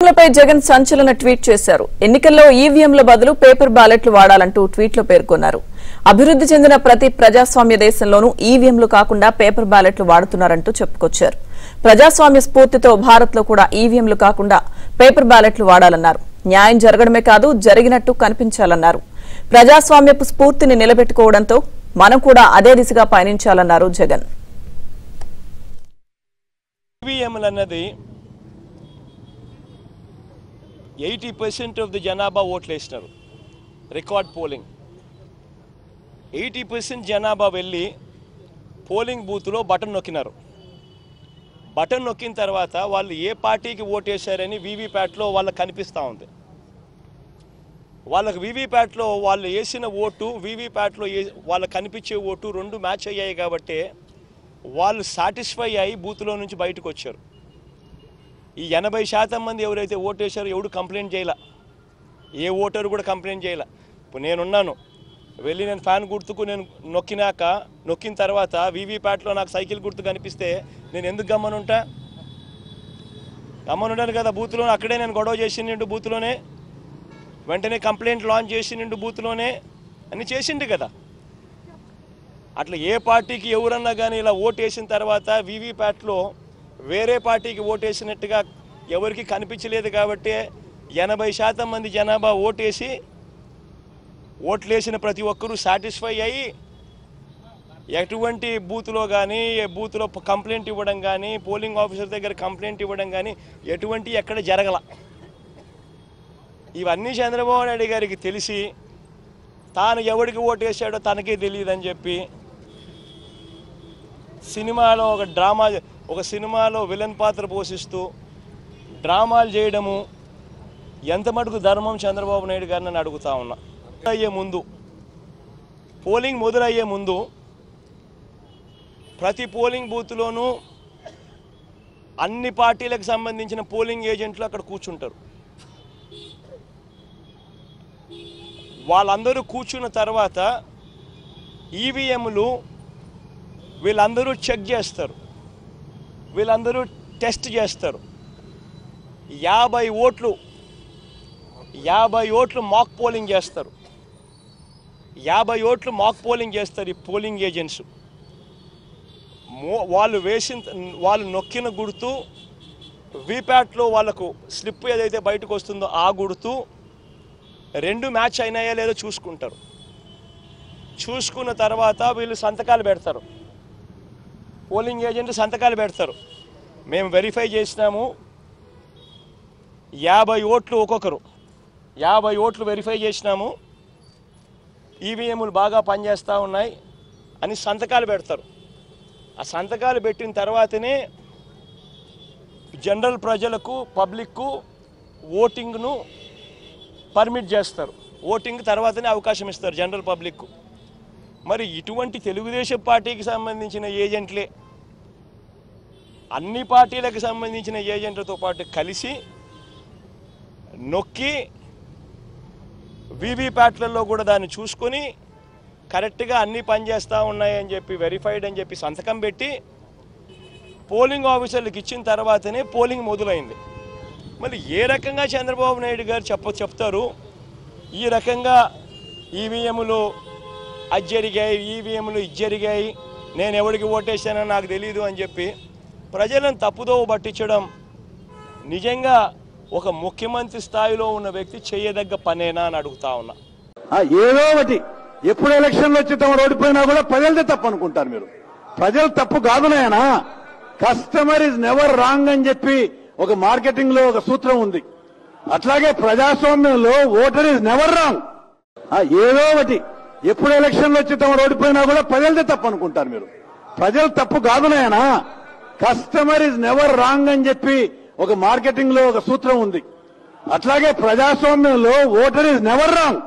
పై జగన్ సంచలన ట్వీట్ చేశారు. ఎన్నికల్లో ఈవీఎంల బదులు పేపర్ బ్యాలెట్లు వాడాలంటూ ట్వీట్లో పేర్కొన్నారు. అభివృద్ధి చెందిన ప్రతి ప్రజాస్వామ్య దేశంలోనూ ఈవీఎంలు కాకుండా పేపర్ బ్యాలెట్లు వాడుతున్నారంటూ చెప్పుకొచ్చారు. ప్రజాస్వామ్య స్ఫూర్తితో భారత్లో కూడా ఈవీఎంలు కాకుండా పేపర్ బ్యాలెట్లు వాడాలన్నారు. న్యాయం జరగడమే కాదు, జరిగినట్టు కనిపించాలన్నారు. ప్రజాస్వామ్యపు స్ఫూర్తిని నిలబెట్టుకోవడంతో మనం కూడా అదే దిశగా పయనించాలన్నారు జగన్. ఈవీఎంలు అన్నది 80% ఆఫ్ ది జనాభా ఓట్లు వేసినారు. రికార్డ్ పోలింగ్ 80% జనాభా వెళ్ళి పోలింగ్ బూత్లో బటన్ నొక్కినారు. బటన్ నొక్కిన తర్వాత వాళ్ళు ఏ పార్టీకి ఓటు వేశారని వీవీప్యాట్లో వాళ్ళకి కనిపిస్తూ ఉంది. వాళ్ళకి వీవీప్యాట్లో వాళ్ళు వేసిన ఓటు వీవీప్యాట్లో వాళ్ళకి కనిపించే ఓటు రెండు మ్యాచ్ అయ్యాయి కాబట్టి వాళ్ళు సాటిస్ఫై అయ్యి బూత్లో నుంచి బయటకు వచ్చారు. ఈ 80% మంది ఎవరైతే ఓటు వేశారో ఎవడు కంప్లైంట్ చేయాల, ఏ ఓటరు కూడా కంప్లైంట్ చేయాల. ఇప్పుడు నేనున్నాను, వెళ్ళి నేను ఫ్యాన్ గుర్తుకు నేను నొక్కిన తర్వాత వీవీప్యాట్లో నాకు సైకిల్ గుర్తు కనిపిస్తే నేను ఎందుకు గమ్మనుంటాను కదా. బూత్లో అక్కడే నేను గొడవ చేసిండు, బూత్లోనే వెంటనే కంప్లైంట్ లాంచ్ చేసిండు, బూత్లోనే అన్నీ చేసిండు కదా. అట్లా ఏ పార్టీకి ఎవరన్నా కానీ ఇలా ఓటు వేసిన తర్వాత వీవీప్యాట్లో వేరే పార్టీకి ఓటేసినట్టుగా ఎవరికి కనిపించలేదు కాబట్టి 80% మంది జనాభా ఓటేసి ఓట్లేసిన ప్రతి ఒక్కరూ సాటిస్ఫై అయ్యి ఎటువంటి బూత్లో కానీ బూత్లో కంప్లైంట్ ఇవ్వడం కానీ పోలింగ్ ఆఫీసర్ దగ్గర కంప్లైంట్ ఇవ్వడం కానీ ఎటువంటి ఎక్కడ జరగల. ఇవన్నీ చంద్రబాబు నాయుడు గారికి తెలిసి తాను ఎవరికి ఓటేసాడో తనకే తెలియదని చెప్పి సినిమాలో ఒక సినిమాలో విలన్ పాత్ర పోషిస్తూ డ్రామాలు చేయడము ఎంత మటుకు ధర్మం చంద్రబాబు నాయుడు గారిని నేను అడుగుతా ఉన్నా. పోలింగ్ మొదలయ్యే ముందు ప్రతి పోలింగ్ బూత్లోనూ అన్ని పార్టీలకు సంబంధించిన పోలింగ్ ఏజెంట్లు అక్కడ కూర్చుంటారు. వాళ్ళందరూ కూర్చున్న తర్వాత ఈవీఎంలు వీళ్ళందరూ చెక్ చేస్తారు, వీళ్ళందరూ టెస్ట్ చేస్తారు. 50 ఓట్లు మాక్ పోలింగ్ చేస్తారు. 50 ఓట్లు మాక్ పోలింగ్ చేస్తారు ఈ పోలింగ్ ఏజెంట్స్. వాళ్ళు నొక్కిన గుర్తు వీప్యాట్లో వాళ్ళకు స్లిప్ ఏదైతే బయటకు వస్తుందో ఆ గుర్తు రెండు మ్యాచ్ అయినాయా లేదో చూసుకుంటారు. చూసుకున్న తర్వాత వీళ్ళు సంతకాలు పెడతారు, పోలింగ్ ఏజెంట్ సంతకాలు పెడతారు. మేము వెరిఫై చేసినాము, 50 ఓట్లు ఒక్కొక్కరు 50 ఓట్లు వెరిఫై చేసినాము, ఈవీఎంలు బాగా పనిచేస్తూ ఉన్నాయి అని సంతకాలు పెడతారు. ఆ సంతకాలు పెట్టిన తర్వాతనే జనరల్ ప్రజలకు పబ్లిక్కు ఓటింగ్ను పర్మిట్ చేస్తారు. ఓటింగ్ తర్వాతనే అవకాశం ఇస్తారు జనరల్ పబ్లిక్కు. మరి ఇటువంటి తెలుగుదేశం పార్టీకి సంబంధించిన ఏజెంట్లే అన్ని పార్టీలకు సంబంధించిన ఏజెంట్లతో పాటు కలిసి నొక్కి వీవీప్యాట్లలో కూడా దాన్ని చూసుకొని కరెక్ట్గా అన్నీ పనిచేస్తూ ఉన్నాయని చెప్పి వెరిఫైడ్ అని చెప్పి సంతకం పెట్టి పోలింగ్ ఆఫీసర్లకు ఇచ్చిన తర్వాతనే పోలింగ్ మొదలైంది. మరి ఏ రకంగా చంద్రబాబు నాయుడు గారు చెప్తారు ఈ రకంగా ఈవీఎంలు అది జరిగాయి, ఈవీఎంలు ఇది జరిగాయి, నేను ఎవరికి ఓటేసానని నాకు తెలియదు అని చెప్పి ప్రజలను తప్పుదోవ పట్టించడం నిజంగా ఒక ముఖ్యమంత్రి స్థాయిలో ఉన్న వ్యక్తి చేయదగ్గ పనేనా అని అడుగుతా ఉన్నా. ఏదో ఒకటి ఎప్పుడు ఎలక్షన్లు వచ్చి తమ ఓడిపోయినా కూడా ప్రజలదే తప్పు అనుకుంటారు మీరు. ప్రజలు తప్పు కాదు నాయనా, కస్టమర్ ఇస్ నెవర్ రాంగ్ అని చెప్పి ఒక మార్కెటింగ్ లో ఒక సూత్రం ఉంది. అట్లాగే ప్రజాస్వామ్యంలో ఓటర్ ఇస్ నెవర్ రాంగ్. ఏదో ఒకటి ఎప్పుడు ఎలక్షన్లు వచ్చి తమ ఓడిపోయినా కూడా ప్రజలదే తప్పు అనుకుంటారు మీరు. ప్రజలు తప్పు కాదు నాయనా, కస్టమర్ ఇస్ నెవర్ రాంగ్ అని చెప్పి ఒక మార్కెటింగ్ లో ఒక సూత్రం ఉంది. అట్లాగే ప్రజాస్వామ్యంలో ఓటర్ ఇస్ నెవర్ రాంగ్.